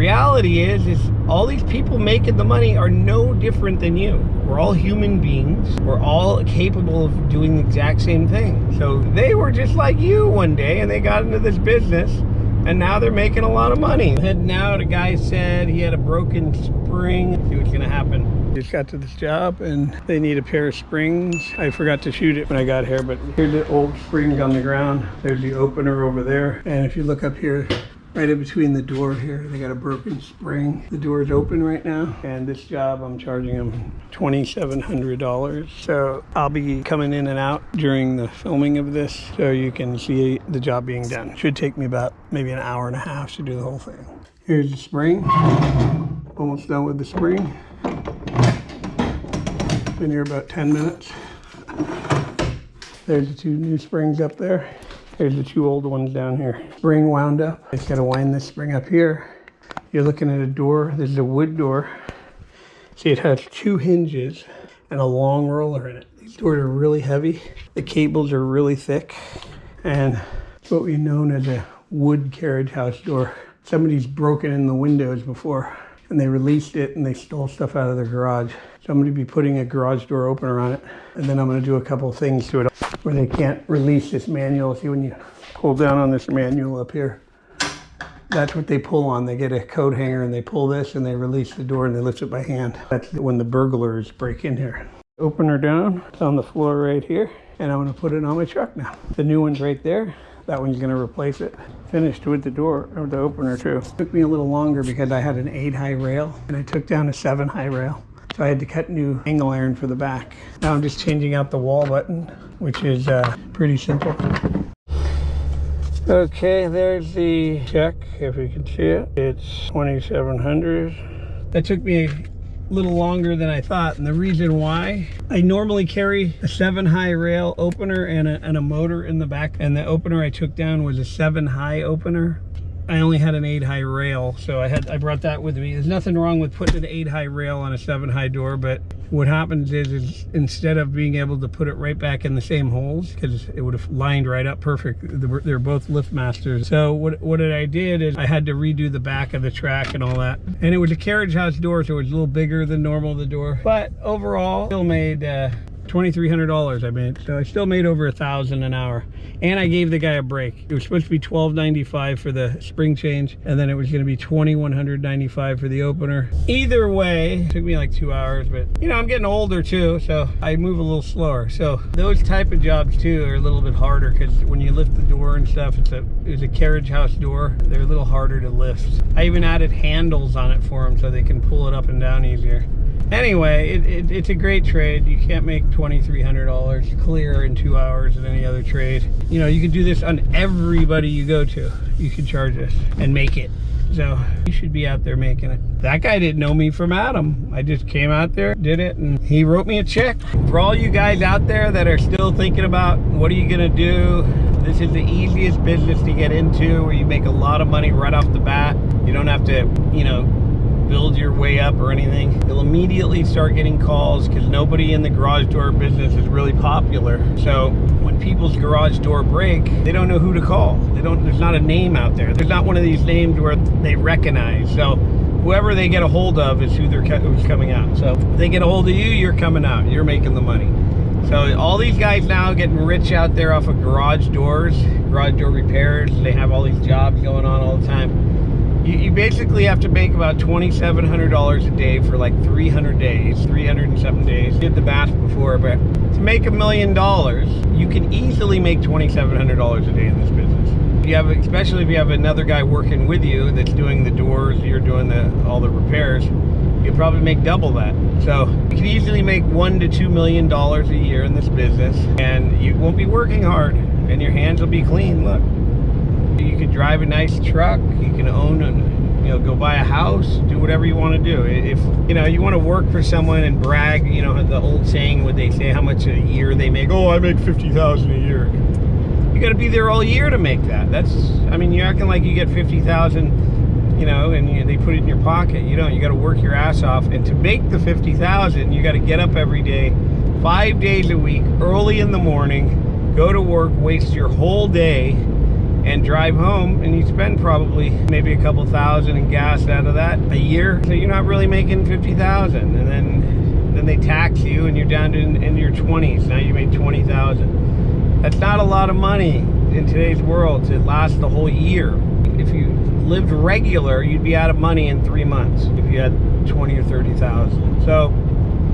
reality is all these people making the money are no different than you. We're all human beings. We're all capable of doing the exact same thing. So they were just like you one day, and they got into this business, and now they're making a lot of money. Heading out, a guy said he had a broken spring. See what's gonna happen. Just got to this job and they need a pair of springs. I forgot to shoot it when I got here, but here's the old springs on the ground. There's the opener over there. And if you look up here, right in between the door here, they got a broken spring. The door is open right now. And this job, I'm charging them $2,700. So I'll be coming in and out during the filming of this so you can see the job being done. Should take me about maybe an hour and a half to do the whole thing. Here's the spring. Almost done with the spring. Been here about 10 minutes. There's the two new springs up there. There's the two old ones down here. Spring wound up. Just gotta wind this spring up here. You're looking at a door. This is a wood door. See, it has two hinges and a long roller in it. These doors are really heavy. The cables are really thick. And it's what we've known as a wood carriage house door. Somebody's broken in the windows before, and they released it and they stole stuff out of their garage. So I'm going to be putting a garage door opener on it, and then I'm going to do a couple of things to it where they can't release this manual. See, when you pull down on this manual up here, that's what they pull on. They get a coat hanger and they pull this and they release the door and they lift it by hand. That's when the burglars break in here. Opener down, it's on the floor right here, and I'm going to put it on my truck now. The new one's right there. That one's going to replace it. Finished with the door, or the opener too. Took me a little longer because I had an 8-high rail and I took down a 7-high rail. So I had to cut new angle iron for the back. Now I'm just changing out the wall button, which is pretty simple. Okay, there's the check, if you can see it. It's $2,700. That took me a little longer than I thought, and the reason why, I normally carry a 7-high rail opener and a motor in the back, and the opener I took down was a 7-high opener. I only had an 8-high rail, so I brought that with me. There's nothing wrong with putting an 8-high rail on a 7-high door, but what happens is instead of being able to put it right back in the same holes, because it would have lined right up perfect, they're both lift masters. So what I did is I had to redo the back of the track and all that. And it was a carriage house door, so it was a little bigger than normal, the door. But overall, still made $2,300 I made. So I still made over $1,000 an hour. And I gave the guy a break. It was supposed to be $1,295 for the spring change, and then it was gonna be $2,195 for the opener. Either way, it took me like 2 hours, but you know, I'm getting older too, so I move a little slower. So those type of jobs too are a little bit harder, because when you lift the door and stuff, it's a carriage house door. They're a little harder to lift. I even added handles on it for them so they can pull it up and down easier. Anyway, it's a great trade. You can't make $2,300 clear in 2 hours in any other trade. You know, you can do this on everybody you go to. You can charge this and make it. So you should be out there making it. That guy didn't know me from Adam. I just came out there, did it, and he wrote me a check. For all you guys out there that are still thinking about what are you gonna do, this is the easiest business to get into, where you make a lot of money right off the bat. You don't have to, you know, build your way up or anything. You'll immediately start getting calls because nobody in the garage door business is really popular. So when people's garage door break, they don't know who to call. There's not a name out there. There's not one of these names where they recognize. So whoever they get a hold of is who's coming out. So if they get a hold of you, you're coming out. You're making the money. So all these guys now getting rich out there off of garage doors, garage door repairs. They have all these jobs going on all the time. You basically have to make about $2,700 a day for like 300 days, 307 days. Did the math before, but to make $1 million, you can easily make $2,700 a day in this business. You have, especially if you have another guy working with you that's doing the doors, you're doing all the repairs, you'll probably make double that. So you can easily make $1 to $2 million a year in this business, and you won't be working hard, and your hands will be clean. Look. You can drive a nice truck, you can own and, you know, go buy a house, do whatever you want to do. If, you know, you want to work for someone and brag, you know, the old saying, would they say how much a year they make? Oh, I make $50,000 a year. You got to be there all year to make that. I mean, you're acting like you get $50,000, you know, and they put it in your pocket. You don't. You got to work your ass off. And to make the $50,000, you got to get up every day, 5 days a week, early in the morning, go to work, waste your whole day, and drive home, and you spend probably maybe a couple thousand in gas out of that a year. So you're not really making 50,000, and then they tax you and you're down to in your 20s. Now you made 20,000. That's not a lot of money in today's world to last the whole year. If you lived regular, you'd be out of money in 3 months if you had 20 or 30,000. So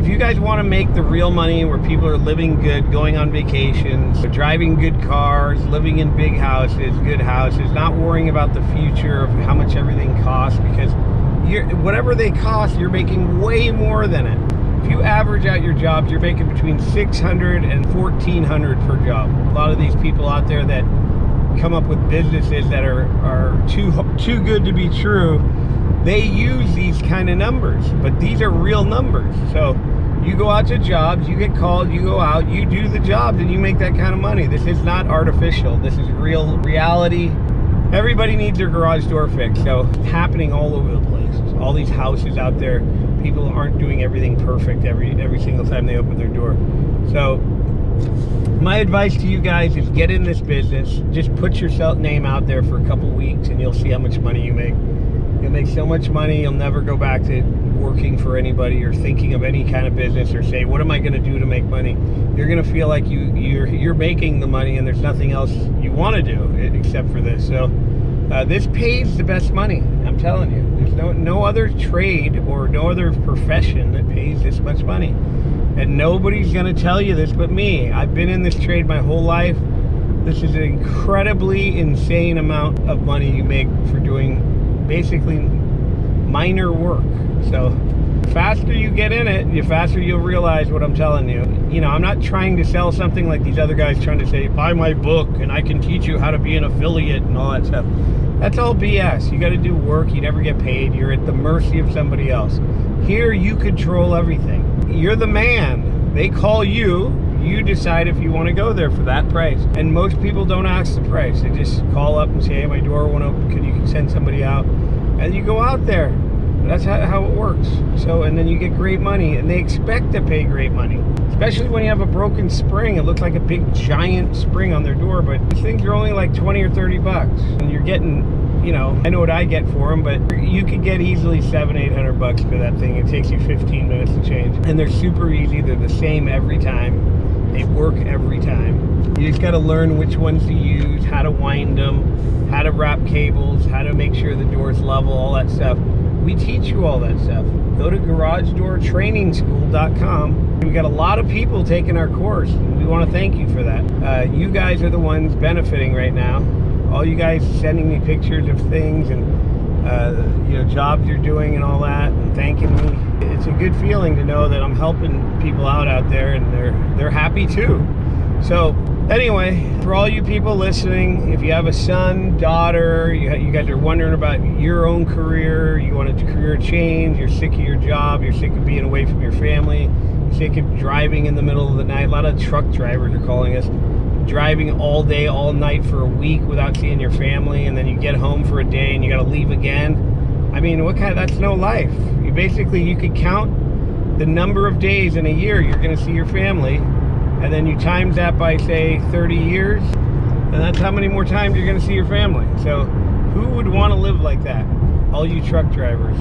if you guys want to make the real money where people are living good, going on vacations, driving good cars, living in big houses, good houses, not worrying about the future of how much everything costs, because whatever they cost, you're making way more than it. If you average out your jobs, you're making between $600 and $1,400 per job. A lot of these people out there that come up with businesses that are too good to be true, they use these kind of numbers, but these are real numbers. So you go out to jobs, you get called, you go out, you do the jobs, and you make that kind of money. This is not artificial. This is real reality. Everybody needs their garage door fixed. So it's happening all over the place. All these houses out there, people aren't doing everything perfect every single time they open their door. So my advice to you guys is get in this business. Just put your name out there for a couple weeks and you'll see how much money you make. You'll make so much money, you'll never go back to working for anybody or thinking of any kind of business or say, what am I going to do to make money? You're going to feel like you're making the money and there's nothing else you want to do except for this. So this pays the best money, I'm telling you. There's no other trade or no other profession that pays this much money. And nobody's going to tell you this but me. I've been in this trade my whole life. This is an incredibly insane amount of money you make for doing basically minor work. So the faster you get in it, the faster you'll realize what I'm telling you. You know, I'm not trying to sell something like these other guys trying to say, buy my book and I can teach you how to be an affiliate and all that stuff. That's all BS. You got to do work. You never get paid. You're at the mercy of somebody else. Here, you control everything. You're the man. They call you. You decide if you want to go there for that price. And most people don't ask the price. They just call up and say, hey, my door won't open. Can you send somebody out? And you go out there. That's how it works. So, and then you get great money. And they expect to pay great money. Especially when you have a broken spring. It looks like a big giant spring on their door. But these things are only like 20 or 30 bucks. And you're getting, you know, I know what I get for them. But you could get easily $700-800 bucks for that thing. It takes you 15 minutes to change. And they're super easy. They're the same every time. They work every time. You just got to learn which ones to use, how to wind them, how to wrap cables, how to make sure the door's level, all that stuff. We teach you all that stuff. Go to garagedoortrainingschool.com. We got a lot of people taking our course. We want to thank you for that. You guys are the ones benefiting right now. All you guys sending me pictures of things and you know, jobs you're doing and all that, and thanking me. It's a good feeling to know that I'm helping people out there, and they're happy too. So anyway, for all you people listening, if you have a son, daughter, you guys are wondering about your own career, you want a career change, you're sick of your job, you're sick of being away from your family, you're sick of driving in the middle of the night. A lot of truck drivers are calling us. Driving all day, all night for a week without seeing your family, and then you get home for a day and you got to leave again. I mean, that's no life. You could count the number of days in a year you're going to see your family, and then you times that by, say, 30 years, and that's how many more times you're going to see your family. So who would want to live like that? All you truck drivers.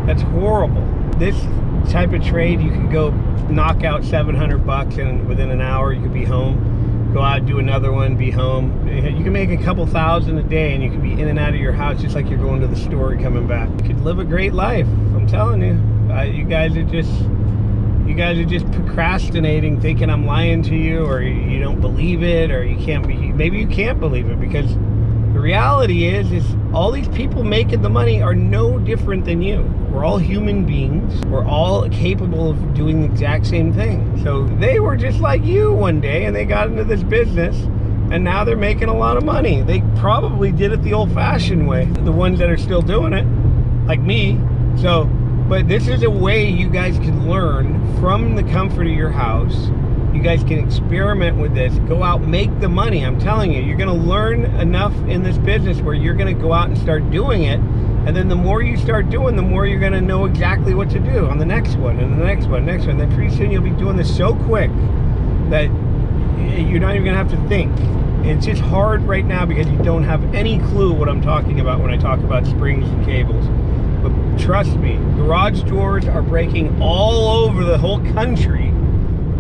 That's horrible. This type of trade, you could go knock out $700 bucks, and within an hour you could be home. Go out, do another one, be home. You can make a couple thousand a day, and you can be in and out of your house just like you're going to the store and coming back. You could live a great life. I'm telling you. You guys are just procrastinating, thinking I'm lying to you, or you don't believe it, or maybe you can't believe it, because the reality is all these people making the money are no different than you. We're all human beings. We're all capable of doing the exact same thing. So they were just like you one day, and they got into this business, and now they're making a lot of money. They probably did it the old-fashioned way, the ones that are still doing it, like me. So, but this is a way you guys can learn from the comfort of your house. You guys can experiment with this. Go out, make the money. I'm telling you, you're going to learn enough in this business where you're going to go out and start doing it. And then the more you start doing, the more you're going to know exactly what to do on the next one, and the next one, next one. Then pretty soon you'll be doing this so quick that you're not even going to have to think. It's just hard right now because you don't have any clue what I'm talking about when I talk about springs and cables. But trust me, garage doors are breaking all over the whole country.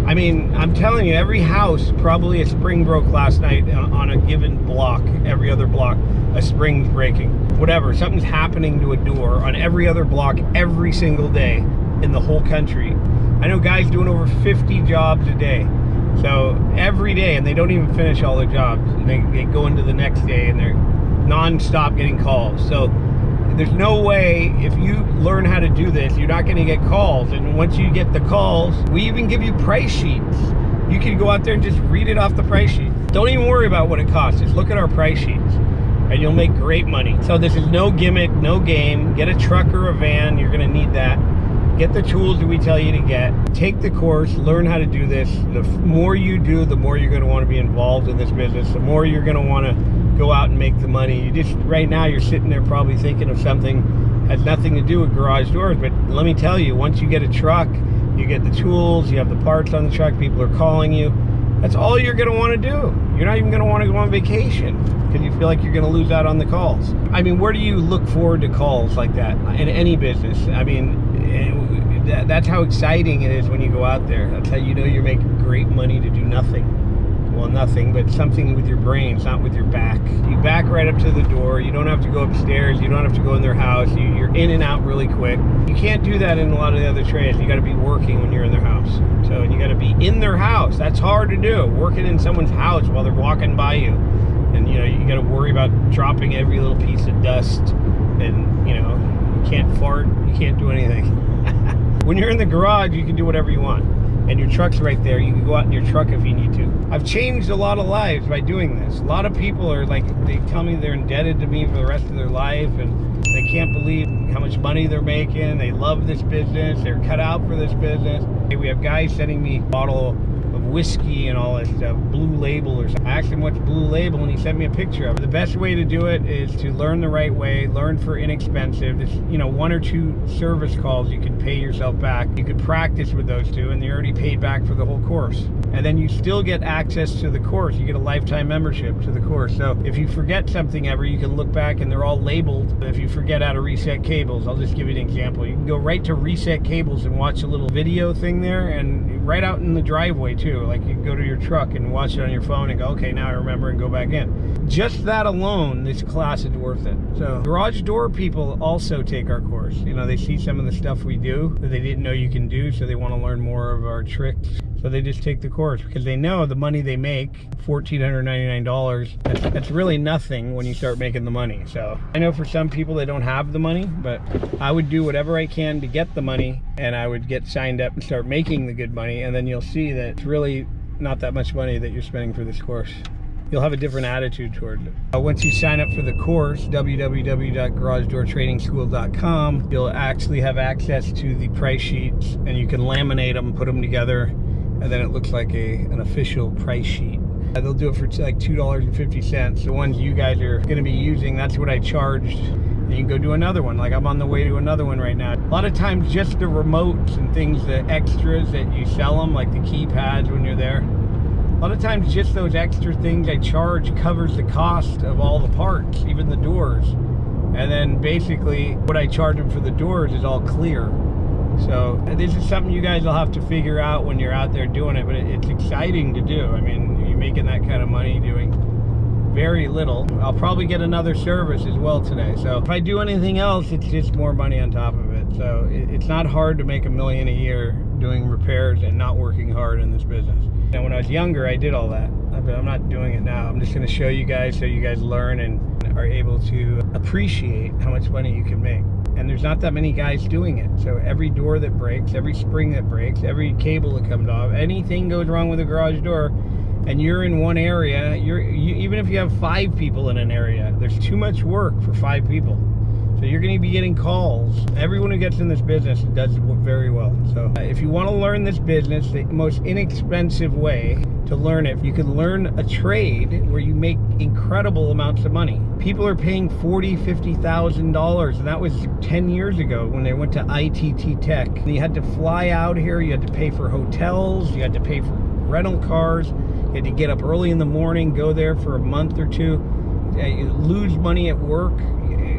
I mean, I'm telling you, every house, probably a spring broke last night on a given block. Every other block, a spring's breaking. Whatever, something's happening to a door on every other block every single day in the whole country. I know guys doing over 50 jobs a day. So every day, and they don't even finish all their jobs. And they go into the next day and they're non-stop getting calls. So there's no way, if you learn how to do this, you're not going to get calls. And once you get the calls, we even give you price sheets. You can go out there and just read it off the price sheet. Don't even worry about what it costs. Just look at our price sheets and you'll make great money. So this is no gimmick, no game. Get a truck or a van. You're going to need that. Get the tools that we tell you to get. Take the course, learn how to do this. The more you do, the more you're going to want to be involved in this business. The more you're going to want to go out and make the money. You just, right now, you're sitting there probably thinking of something has nothing to do with garage doors. But let me tell you, once you get a truck, you get the tools, you have the parts on the truck, people are calling you. That's all you're going to want to do. You're not even going to want to go on vacation because you feel like you're going to lose out on the calls. I mean, where do you look forward to calls like that in any business? I mean, that's how exciting it is when you go out there. That's how you know you're making great money to do nothing. Well, nothing, but something with your brains, not with your back. You back right up to the door. You don't have to go upstairs. You don't have to go in their house. You're in and out really quick. You can't do that in a lot of the other trades. You got to be working when you're in their house. So, and you got to be in their house. That's hard to do. Working in someone's house while they're walking by you. And, you know, you got to worry about dropping every little piece of dust. And, you know, you can't fart. You can't do anything. When you're in the garage, you can do whatever you want. And your truck's right there. You can go out in your truck if you need to. I've changed a lot of lives by doing this. A lot of people are like, they tell me they're indebted to me for the rest of their life and they can't believe how much money they're making. They love this business. They're cut out for this business. We have guys sending me a bottle of whiskey and all that stuff, Blue Label or something. I asked him what's Blue Label and he sent me a picture of it. The best way to do it is to learn the right way, learn for inexpensive. There's, you know, 1 or 2 service calls you can pay yourself back. You could practice with those 2 and you're already paid back for the whole course. And then you still get access to the course. You get a lifetime membership to the course. So if you forget something ever, you can look back and they're all labeled. If you forget how to reset cables, I'll just give you an example. You can go right to reset cables and watch a little video thing there, and right out in the driveway too. Like you can go to your truck and watch it on your phone and go, okay, now I remember, and go back in. Just that alone, this class is worth it. So garage door people also take our course. You know, they see some of the stuff we do that they didn't know you can do, so they want to learn more of our tricks. So they just take the course because they know the money they make, $1,499, that's really nothing when you start making the money. So I know for some people they don't have the money, but I would do whatever I can to get the money, and I would get signed up and start making the good money, and then you'll see that it's really not that much money that you're spending for this course. You'll have a different attitude towards it. Once you sign up for the course, www.garagedoortrainingschool.com, you'll actually have access to the price sheets, and you can laminate them, put them together, and then it looks like an official price sheet. They'll do it for like $2.50. The ones you guys are going to be using, that's what I charged. And you can go do another one. Like I'm on the way to another one right now. A lot of times just the remotes and things, the extras that you sell them, like the keypads when you're there. A lot of times just those extra things I charge covers the cost of all the parts, even the doors. And then basically what I charge them for the doors is all clear. So this is something you guys will have to figure out when you're out there doing it, but it's exciting to do. I mean, you're making that kind of money doing very little. I'll probably get another service as well today. So if I do anything else, it's just more money on top of it. So it's not hard to make $1 million a year doing repairs and not working hard in this business. And when I was younger, I did all that. But I'm not doing it now. I'm just going to show you guys so you guys learn and are able to appreciate how much money you can make. And there's not that many guys doing it. So every door that breaks, every spring that breaks, every cable that comes off, anything goes wrong with a garage door, and you're in one area, even if you have 5 people in an area, there's too much work for 5 people. So you're going to be getting calls. Everyone who gets in this business does very well. So if you want to learn this business, the most inexpensive way to learn it, you can learn a trade where you make incredible amounts of money. People are paying $40,000, $50,000, and that was 10 years ago when they went to ITT Tech. And you had to fly out here, you had to pay for hotels, you had to pay for rental cars, You had to get up early in the morning, go there for a month or two. You lose money at work.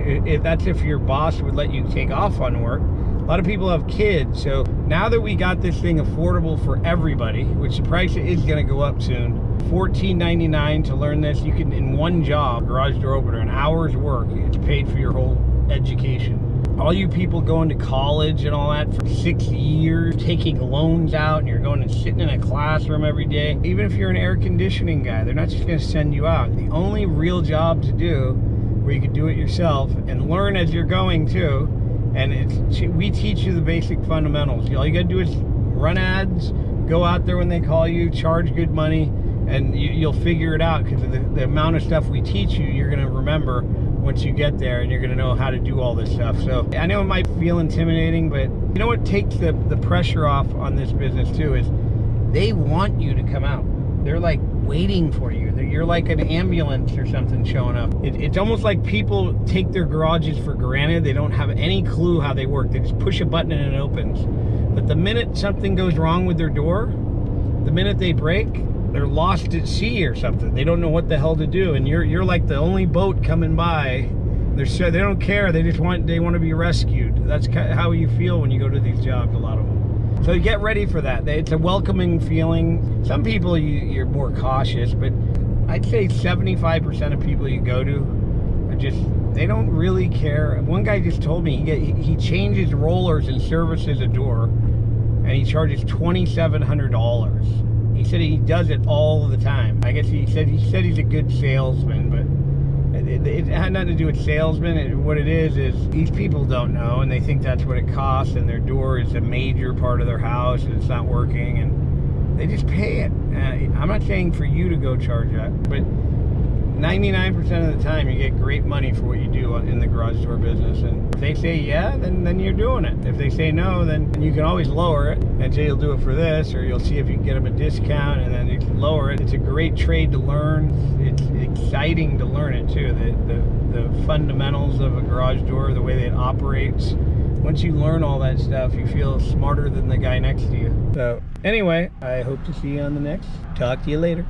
If your boss would let you take off on work. A lot of people have kids, so now that we got this thing affordable for everybody, which the price is going to go up soon, $14.99 to learn this. You can, in one job, garage door opener, an hour's work, it's paid for your whole education. All you people going to college and all that for 6 years, taking loans out, and you're going and sitting in a classroom every day. Even if you're an air conditioning guy, they're not just going to send you out. The only real job to do, where you can do it yourself and learn as you're going too, and we teach you the basic fundamentals. All you got to do is run ads, go out there when they call you, charge good money, and you'll figure it out, because the amount of stuff we teach you, you're going to remember once you get there, and you're going to know how to do all this stuff. So I know it might feel intimidating, but you know what takes the pressure off on this business too is they want you to come out. They're like waiting for you. You're like an ambulance or something showing up. It's almost like people take their garages for granted. They don't have any clue how they work. They just push a button and it opens. But the minute something goes wrong with their door, the minute they break, they're lost at sea or something. They don't know what the hell to do, and you're like the only boat coming by. They don't care. They want to be rescued. That's how you feel when you go to these jobs. A lot of them. So get ready for that. It's a welcoming feeling. Some people you're more cautious, but I'd say 75% of people you go to are just, they don't really care. One guy just told me he changes rollers and services a door, and he charges $2,700. He said he does it all the time. I guess he said he's a good salesman, but it had nothing to do with salesman. What it is these people don't know, and they think that's what it costs, and their door is a major part of their house, and it's not working, and they just pay it. I'm not saying for you to go charge that, but 99% of the time you get great money for what you do in the garage door business. And if they say yeah, then you're doing it. If they say no, then you can always lower it and say you'll do it for this, or you'll see if you can get them a discount, and then you can lower it. It's a great trade to learn. It's exciting to learn it too. The fundamentals of a garage door, the way that it operates. Once you learn all that stuff, you feel smarter than the guy next to you. So anyway, I hope to see you on the next. Talk to you later.